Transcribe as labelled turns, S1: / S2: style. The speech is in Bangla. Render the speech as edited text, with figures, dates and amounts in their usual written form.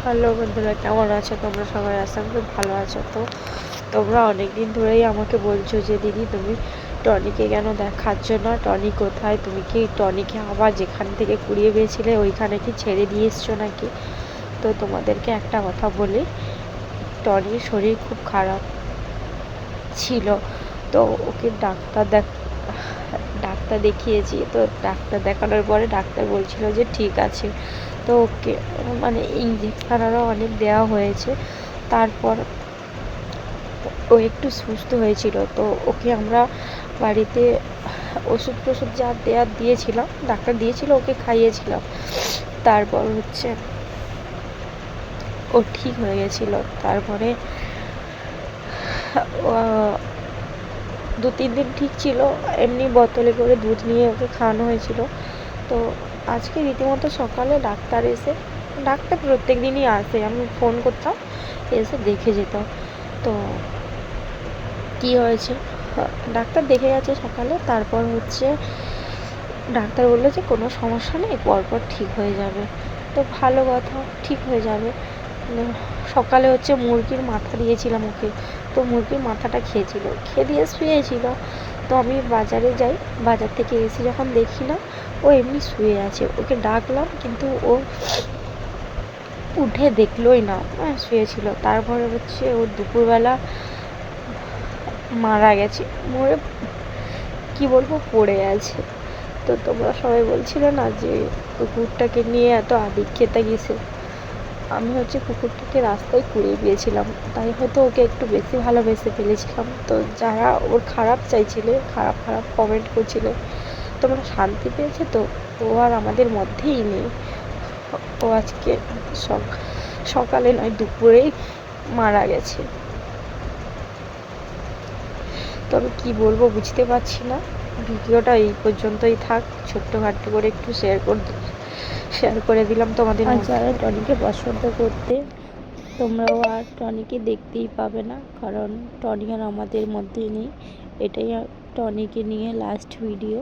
S1: হ্যালো বন্ধুরা, কেমন আছো তোমরা? সবাই আশা করি ভালো আছো। তো তোমরা অনেক দিন ধরেই আমাকে বলছো যে দিদি তুমি টনিকে কেন দেখাচ্ছ না, টনি কোথায়? তুমি কি টনিকে আবার যেখান থেকে কুড়িয়ে পেয়েছিলে ওইখানে কি ছেড়ে দিয়ে এসছো নাকি? তো তোমাদেরকে একটা কথা বলি, টনির শরীর খুব খারাপ ছিল। তো ওকে ডাক্তার দেখিয়েছি। তো ডাক্তার দেখানোর পরে ডাক্তার বলছিল যে ঠিক আছে। তো ওকে মানে ইঞ্জেকশন আরও অনেক দেওয়া হয়েছে। তারপর ও একটু সুস্থ হয়েছিল। তো ওকে আমরা বাড়িতে ওষুধ টষুধ যা দেওয়ার দিয়েছিলাম, ডাক্তার দিয়েছিল, ওকে খাইয়েছিলাম। তারপর ও ঠিক হয়ে গেছিলো। তারপরে 2-3 দিন ঠিক ছিল, এমনি বোতলে করে দুধ নিয়ে ওকে খাওয়ানো হয়েছিল। তো আজকে রীতিমতো সকালে ডাক্তার প্রত্যেক দিনই আসে, আমি ফোন করতাম, এসে দেখে যেত। তো কি হয়েছে, ডাক্তার দেখে গেছে সকালে। তারপর ডাক্তার বললো যে কোনো সমস্যা নেই, পরপর ঠিক হয়ে যাবে। তো ভালো কথা, ঠিক হয়ে যাবে। সকালে মুরগির মাথা দিয়েছিলাম ওকে। তো মুরগির মাথাটা খেয়ে দিয়ে শুয়েছিল। তো আমি বাজারে যাই, বাজার থেকে এসে যখন দেখি না, ও এমনি শুয়ে আছে। ওকে ডাকলাম কিন্তু ও উঠে দেখলোই না, শুয়েছিল। তারপরে ও দুপুরবেলা মারা গেছে, মরে কি বলবো, পড়ে আছে। তো তোমরা সবাই বলছিলে না যে কুকুরটাকে নিয়ে এত আদিক খেতে গেছে। আমি কুকুরটাকে রাস্তায় কুড়িয়ে দিয়েছিলাম, তাই হয়তো ওকে একটু বেশি ভালোবেসে ফেলেছিলাম। তো যারা ওর খারাপ চাইছিলে, খারাপ খারাপ কমেন্ট করছিলে, তোমরা শান্তি পেয়েছে তো? ও আর আমাদের মধ্যেই নেই। ও আজকে সকালে নয়, দুপুরেই মারা গেছে। তো আমি কী বলবো বুঝতে পারছি না। ভিডিওটা এই পর্যন্তই থাক, ছোট্টখাট্টো করে একটু শেয়ার করে দিলাম তোমাদের। আর যারা টনিকে পছন্দ করতে, তোমরাও আর টনিকে দেখতেই পাবে না, কারণ টনি আর আমাদের মধ্যেই নেই। এটাই টনিকে নিয়ে লাস্ট ভিডিও।